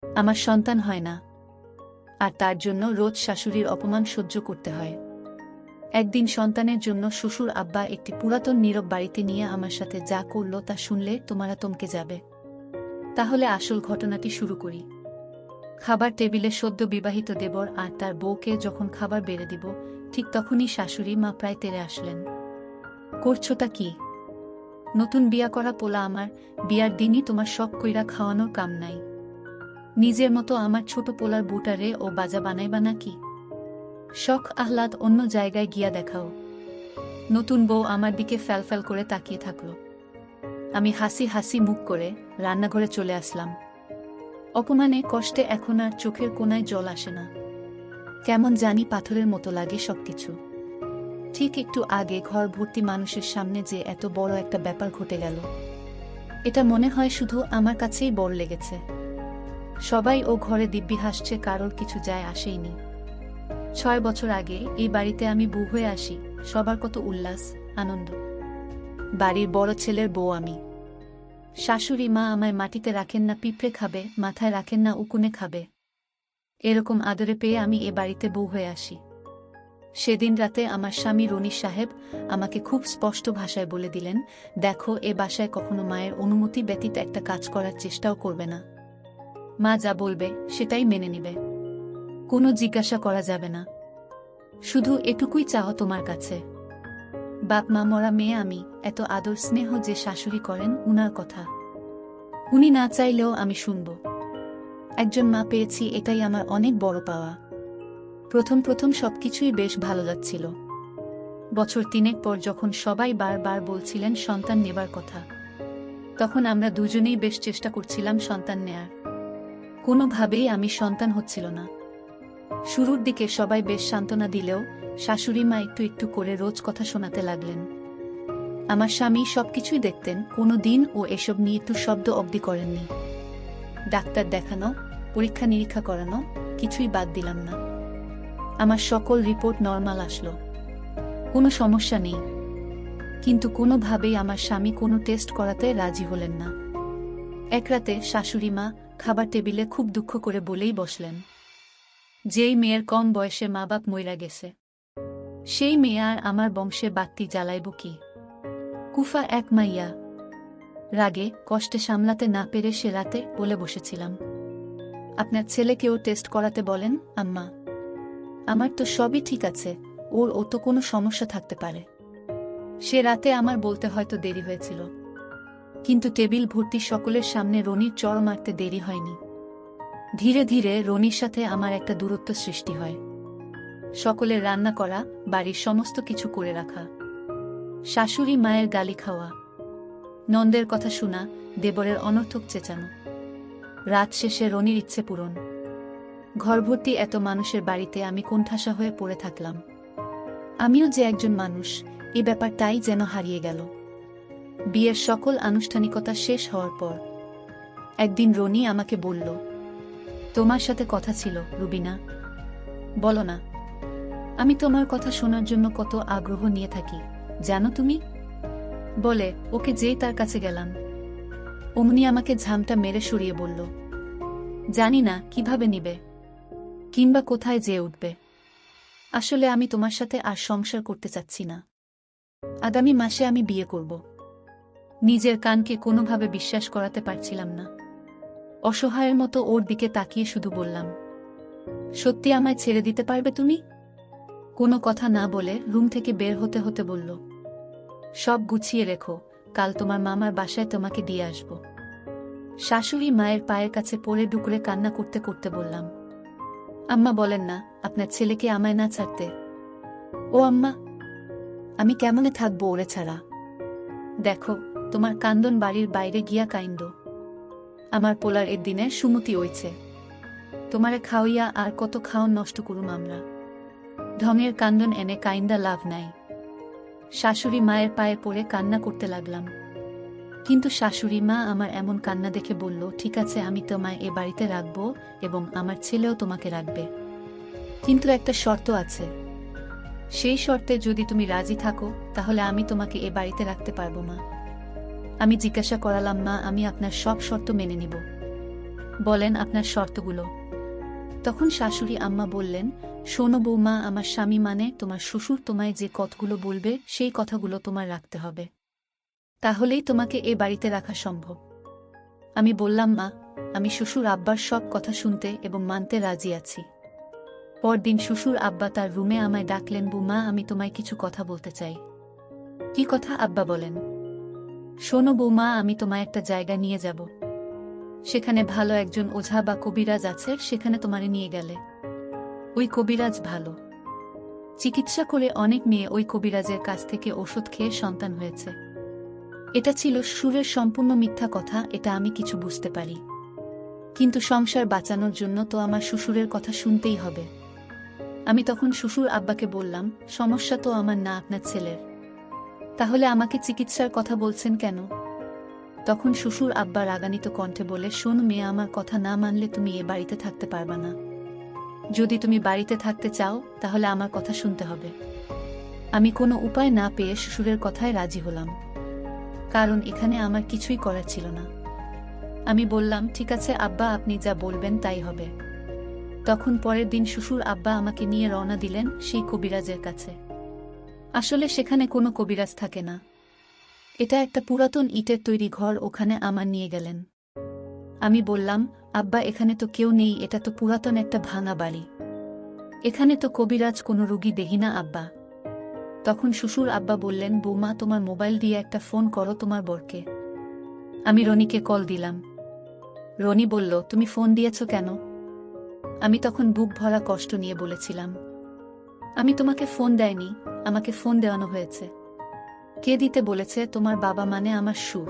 আমার সন্তান হয় না, আর তার জন্য রোজ শাশুড়ির অপমান সহ্য করতে হয়। একদিন সন্তানের জন্য শ্বশুর আব্বা একটি পুরাতন নীরব বাড়িতে নিয়ে আমার সাথে যা করল তা শুনলে তোমারা থমকে যাবে। তাহলে আসল ঘটনাটি শুরু করি। খাবার টেবিলে সদ্য বিবাহিত দেবর আর তার বউকে যখন খাবার বেড়ে দিব, ঠিক তখনই শাশুড়ি মা প্রায় তেড়ে আসলেন। করছোটা কি? নতুন বিয়া করা পোলা আমার, বিয়ার দিনই তোমার শখ কইরা খাওয়ানোর কাম নাই? নিজের মতো আমার ছোট পোলার বুটারে ও বাজা বানাইবা নাকি? শখ আহ্লাদ অন্য জায়গায় গিয়া দেখাও। নতুন বউ আমার দিকে ফ্যালফ্যাল করে তাকিয়ে থাকল। আমি হাসি হাসি মুখ করে রান্নাঘরে চলে আসলাম। অপমানে কষ্টে এখন আর চোখের কোনায় জল আসে না। কেমন জানি পাথরের মতো লাগে সবকিছু। ঠিক একটু আগে ঘর ভর্তি মানুষের সামনে যে এত বড় একটা ব্যাপার ঘটে গেল, এটা মনে হয় শুধু আমার কাছেই বড় লেগেছে। সবাই ও ঘরে দিব্যি হাসছে, কারোর কিছু যায় আসেইনি। 6 বছর আগে এই বাড়িতে আমি বউ হয়ে আসি, সবার কত উল্লাস আনন্দ। বাড়ির বড় ছেলের বউ আমি। শাশুড়ি মা আমায় মাটিতে রাখেন না পিঁপড়ে খাবে, মাথায় রাখেন না উকুনে খাবে, এরকম আদরে পেয়ে আমি এ বাড়িতে বউ হয়ে আসি। সেদিন রাতে আমার স্বামী রনি সাহেব আমাকে খুব স্পষ্ট ভাষায় বলে দিলেন, দেখো, এ বাসায় কখনো মায়ের অনুমতি ব্যতীত একটা কাজ করার চেষ্টাও করবে না। মা যা বলবে সেটাই মেনে নিবে, কোনো জিজ্ঞাসা করা যাবে না। শুধু এটুকুই চাও তোমার কাছে। বাপ মা মরা মেয়ে আমি, এত আদর স্নেহ যে শাশুড়ি করেন উনার কথা উনি না চাইলেও আমি শুনব। একজন মা পেয়েছি, এটাই আমার অনেক বড় পাওয়া। প্রথম প্রথম সবকিছুই বেশ ভালো লাগছিল। বছর 3 পর যখন সবাই বারবার বলছিলেন সন্তান নেবার কথা, তখন আমরা দুজনেই বেশ চেষ্টা করছিলাম সন্তান নেয়ার। কোনোভাবেই আমি সন্তান হচ্ছিল না। শুরুর দিকে সবাই বেশ সান্ত্বনা দিলেও শাশুড়ি মা একটু একটু করে রোজ কথা শোনাতে লাগলেন। আমার স্বামী সবকিছুই দেখতেন, কোনো দিন ও এসব নিয়ে একটু শব্দ অবধি করেননি। ডাক্তার দেখানো, পরীক্ষা নিরীক্ষা করানো, কিছুই বাদ দিলাম না। আমার সকল রিপোর্ট নরমাল আসলো, কোনো সমস্যা নেই। কিন্তু কোনোভাবেই আমার স্বামী কোনো টেস্ট করাতে রাজি হলেন না। এক রাতে শাশুড়ি মা খাবার টেবিলে খুব দুঃখ করে বলেই বসলেন, যেই মেয়ের কম বয়সে মা বাপ মইরা গেছে, সেই মেয়ে আর আমার বংশে বাত্তি জ্বালাইব কি? কুফা এক মাইয়া। রাগে কষ্টে সামলাতে না পেরে সে রাতে বলে বসেছিলাম, আপনার ছেলেকেও টেস্ট করাতে বলেন আম্মা। আমার তো সবই ঠিক আছে, ওর ও তো কোনো সমস্যা থাকতে পারে। সে রাতে আমার বলতে হয়তো দেরি হয়েছিল, কিন্তু টেবিল ভর্তি সকলের সামনে রনির চড় মারতে দেরি হয়নি। ধীরে ধীরে রনির সাথে আমার একটা দূরত্ব সৃষ্টি হয়। সকলের রান্না করা, বাড়ির সমস্ত কিছু করে রাখা, শাশুড়ি মায়ের গালি খাওয়া, নন্দের কথা শোনা, দেবরের অনর্থক চেঁচানো, রাত শেষে রনির ইচ্ছে পূরণ। ঘরভর্তি এত মানুষের বাড়িতে আমি কোণঠাসা হয়ে পড়ে থাকলাম। আমিও যে একজন মানুষ, এ ব্যাপারটাই যেন হারিয়ে গেল। বিয়ের সকল আনুষ্ঠানিকতা শেষ হওয়ার পর একদিন রনি আমাকে বলল, তোমার সাথে কথা ছিল রুবিনা, বলো না। আমি তোমার কথা শোনার জন্য কত আগ্রহ নিয়ে থাকি জানো তুমি। বলে ওকে যেই তার কাছে গেলাম, অমনি আমাকে ঝামটা মেরে সরিয়ে বলল, জানি না কিভাবে নিবে কিংবা কোথায় যেয়ে উঠবে। আসলে আমি তোমার সাথে আর সংসার করতে চাচ্ছি না। আগামী মাসে আমি বিয়ে করব। নিজের কানকে কোনোভাবে বিশ্বাস করাতে পারছিলাম না। অসহায়ের মতো ওর দিকে তাকিয়ে শুধু বললাম, সত্যি আমায় ছেড়ে দিতে পারবে তুমি? কোনো কথা না বলে রুম থেকে বের হতে হতে বলল, সব গুছিয়ে রেখো, কাল তোমার মামার বাসায় তোমাকে দিয়ে আসব। শাশুড়ি মায়ের পায়ের কাছে পড়ে ডুকরে কান্না করতে করতে বললাম, আম্মা বলেন না আপনার ছেলেকে আমায় না ছাড়তে। ও আম্মা, আমি কেমনে থাকবো ওরে ছাড়া? দেখো, তোমার কান্দন বাড়ির বাইরে গিয়া কাইন্দ। আমার পোলার এর দিনে সুমতি হইছে, তোমারে খাওয়াইয়া আর কত খাওন নষ্ট করুম আমরা। ঢঙের কান্দন এনে কাইন্দা লাভ নাই। শাশুড়ি মায়ের পায়ে পড়ে কান্না করতে লাগলাম। কিন্তু শাশুড়ি মা আমার এমন কান্না দেখে বলল, ঠিক আছে, আমি তোমায় এ বাড়িতে রাখবো এবং আমার ছেলেও তোমাকে রাখবে, কিন্তু একটা শর্ত আছে। সেই শর্তে যদি তুমি রাজি থাকো তাহলে আমি তোমাকে এ বাড়িতে রাখতে পারবো। মা, আমি জিজ্ঞাসা করালাম, মা, আমি আপনার সব শর্ত মেনে নিব? বলেন আপনার শর্তগুলো। তখন শাশুড়ি আম্মা বললেন, শোনো বৌমা, আমার স্বামী মানে তোমার শ্বশুর তোমায় যে কথাগুলো বলবে সেই কথাগুলো তোমার রাখতে হবে। তাহলেই তোমাকে এ বাড়িতে রাখা সম্ভব। আমি বললাম, মা, আমি শ্বশুর আব্বার সব কথা শুনতে এবং মানতে রাজি আছি। পরদিন শ্বশুর আব্বা তার রুমে আমায় ডাকলেন, বৌমা, আমি তোমায় কিছু কথা বলতে চাই। কি কথা আব্বা, বলেন। শোনো বৌমা, আমি তোমায় একটা জায়গা নিয়ে যাব। সেখানে ভালো একজন ওঝা বা কবিরাজ আছে, সেখানে তোমারে নিয়ে গেলে ওই কবিরাজ ভালো চিকিৎসা করে অনেক মেয়ে ওই কবিরাজের কাছ থেকে ওষুধ খেয়ে সন্তান হয়েছে। এটা ছিল সুরের সম্পূর্ণ মিথ্যা কথা, এটা আমি কিছু বুঝতে পারি। কিন্তু সংসার বাঁচানোর জন্য তো আমার শ্বশুরের কথা শুনতেই হবে। আমি তখন শ্বশুর আব্বাকে বললাম, সমস্যা তো আমার না, আপনার ছেলের। তাহলে আমাকে চিকিৎসার কথা বলছেন কেন? তখন শ্বশুর আব্বা রাগান্বিত কণ্ঠে বলে, শোন মেয়ে, আমার কথা না মানলে তুমি এ বাড়িতে থাকতে পারবা না। যদি তুমি বাড়িতে থাকতে চাও তাহলে আমার কথা শুনতে হবে। আমি কোনো উপায় না পেয়ে শ্বশুরের কথায় রাজি হলাম, কারণ এখানে আমার কিছুই করার ছিল না। আমি বললাম, ঠিক আছে আব্বা, আপনি যা বলবেন তাই হবে। তখন পরের দিন শ্বশুর আব্বা আমাকে নিয়ে রওনা দিলেন সেই কবিরাজের কাছে। আসলে সেখানে কোনো কবিরাজ থাকে না, এটা একটা পুরাতন ইটের তৈরি ঘর, ওখানে আমার নিয়ে গেলেন। আমি বললাম, আব্বা, এখানে তো কেউ নেই, এটা তো পুরাতন একটা ভাঙা বাড়ি, এখানে তো কবিরাজ কোনো রোগী দেখি না আব্বা। তখন শ্বশুর আব্বা বললেন, বৌমা, তোমার মোবাইল দিয়ে একটা ফোন করো তোমার বরকে। আমি রনিকে কল দিলাম। রনি বলল, তুমি ফোন দিয়েছ কেন? আমি তখন বুক ভরা কষ্ট নিয়ে বলেছিলাম, আমি তোমাকে ফোন দেয়নি, আমাকে ফোন দেওয়ানো হয়েছে। কে দিতে বলেছে? তোমার বাবা, মানে আমার সুর।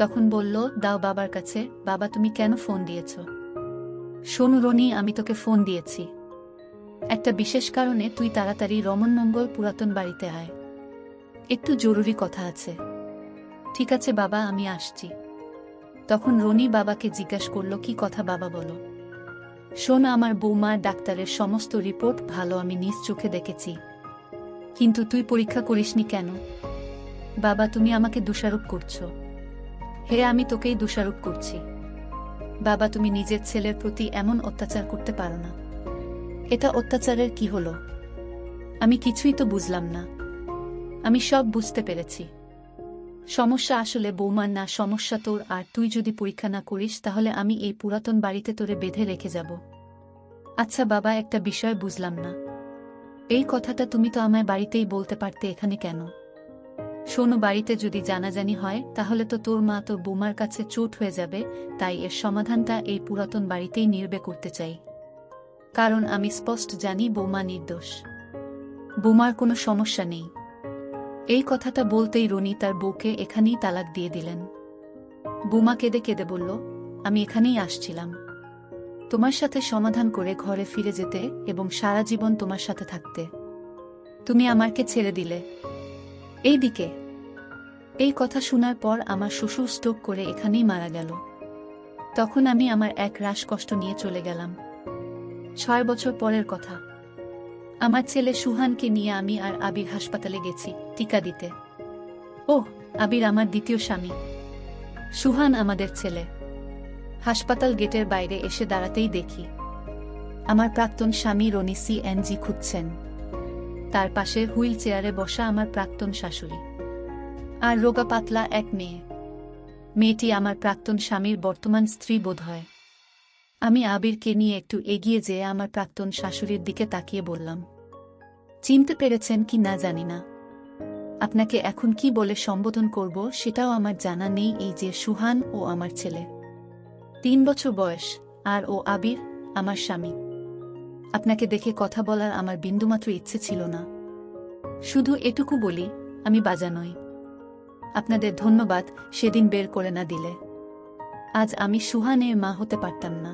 তখন বলল, দাও বাবার কাছে। বাবা, তুমি কেন ফোন দিয়েছ? শোনো রনি, আমি তোকে ফোন দিয়েছি একটা বিশেষ কারণে, তুই তাড়াতাড়ি রমনমঙ্গল পুরাতন বাড়িতে আয়, একটু জরুরি কথা আছে। ঠিক আছে বাবা, আমি আসছি। তখন রনি বাবাকে জিজ্ঞাসা করল, কি কথা বাবা, বলো। শোন, আমার বৌমার ডাক্তারের সমস্ত রিপোর্ট ভালো, আমি নিজ চোখে দেখেছি। কিন্তু তুই পরীক্ষা করিসনি কেন? বাবা, তুমি আমাকে দোষারোপ করছো। হে, আমি তোকেই দোষারোপ করছি। বাবা, তুমি নিজের ছেলের প্রতি এমন অত্যাচার করতে পারো না। এটা অত্যাচারের কি হলো? আমি কিছুই তো বুঝলাম না। আমি সব বুঝতে পেরেছি। সমস্যা আসলে বৌমার না, সমস্যা তোর। আর তুই যদি পরীক্ষা না করিস তাহলে আমি এই পুরাতন বাড়িতে তোরে বেঁধে রেখে যাব। আচ্ছা বাবা, একটা বিষয় বুঝলাম না। এই কথাটা তুমি তো আমায় বাড়িতেই বলতে পারতে, এখানে কেন? শোনো, বাড়িতে যদি জানাজানি হয় তাহলে তো তোর মা তোর বৌমার কাছে চোট হয়ে যাবে, তাই এর সমাধানটা এই পুরাতন বাড়িতেই নির্বে করতে চাই। কারণ আমি স্পষ্ট জানি বৌমা নির্দোষ, বৌমার কোনো সমস্যা নেই। এই কথাটা বলতেই রনি তার বউকে এখানেই তালাক দিয়ে দিলেন। বৌমা কেঁদে কেঁদে বলল, আমি এখানেই আসছিলাম তোমার সাথে সমাধান করে ঘরে ফিরে যেতে এবং সারা জীবন তোমার সাথে থাকতে। তুমি আমাকে ছেড়ে দিলে। এইদিকে এই কথা শোনার পর আমার শ্বশুর স্ট্রোক করে এখানেই মারা গেল। তখন আমি আমার এক রাশ কষ্ট নিয়ে চলে গেলাম। 6 বছর পরের কথা। আমার ছেলে সুহানকে নিয়ে আমি আর আবির হাসপাতালে গেছি টিকা দিতে। ওহ, আবির আমার দ্বিতীয় স্বামী, সুহান আমাদের ছেলে। হাসপাতাল গেটের বাইরে এসে দাঁড়াতেই দেখি আমার প্রাক্তন স্বামী রনি CNG খুঁজছেন। তার পাশে হুইল চেয়ারে বসা আমার প্রাক্তন শাশুড়ি আর রোগা পাতলা এক মেয়ে। মেয়েটি আমার প্রাক্তন স্বামীর বর্তমান স্ত্রী বোধ হয়। আমি আবিরকে নিয়ে একটু এগিয়ে যেয়ে আমার প্রাক্তন শাশুড়ির দিকে তাকিয়ে বললাম, চিনতে পেরেছেন কি না জানি না, আপনাকে এখন কি বলে সম্বোধন করব সেটাও আমার জানা নেই। এই যে সুহান, ও আমার ছেলে, 3 বছর বয়স, আর ও আবির আমার স্বামী। আপনাকে দেখে কথা বলার আমার বিন্দুমাত্র ইচ্ছে ছিল না। শুধু এটুকু বলি, আমি বাজা নই। আপনাদের ধন্যবাদ সেদিন বের করে না দিলে আজ আমি সুহানের মা হতে পারতাম না।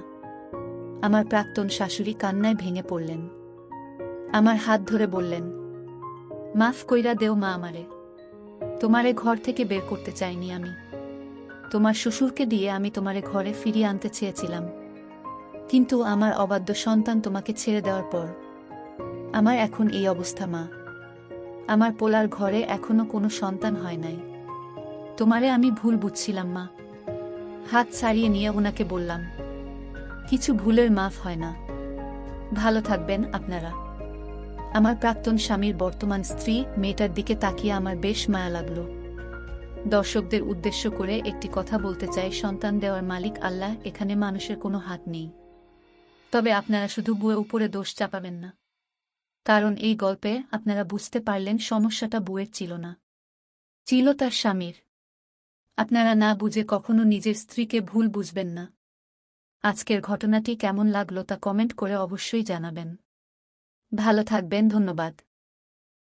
আমার প্রাক্তন শাশুড়ি কান্নায় ভেঙে পড়লেন। আমার হাত ধরে বললেন, মাফ কইরা দেও মা আমারে। তোমারে ঘর থেকে বের করতে চাইনি আমি। তোমার শ্বশুরকে দিয়ে আমি তোমারে ঘরে ফিরিয়ে আনতে চেয়েছিলাম, কিন্তু আমার অবাধ্য সন্তান তোমাকে ছেড়ে দেওয়ার পর আমার এখন এই অবস্থা মা। আমার পোলার ঘরে এখনো কোনো সন্তান হয় নাই। তোমারে আমি ভুল বুঝছিলাম মা। হাত ছাড়িয়ে নিয়ে ওনাকে বললাম, কিছু ভুলের মাফ হয় না। ভালো থাকবেন আপনারা। আমার প্রাক্তন স্বামীর বর্তমান স্ত্রী মেয়েটার দিকে তাকিয়ে আমার বেশ মায়া লাগলো। দর্শকদের উদ্দেশ্য করে একটি কথা বলতে চাই, সন্তান দেওয়ার মালিক আল্লাহ, এখানে মানুষের কোনো হাত নেই। তবে আপনারা শুধু বউয়ের উপরে দোষ চাপাবেন না, কারণ এই গল্পে আপনারা বুঝতে পারলেন সমস্যাটা বউয়ের ছিল না, ছিল তার স্বামীর। আপনারা না বুঝে কখনো নিজের স্ত্রীকে ভুল বুঝবেন না। আজকের ঘটনাটি কেমন লাগলো তা কমেন্ট করে অবশ্যই জানাবেন। ভালো থাকবেন, ধন্যবাদ।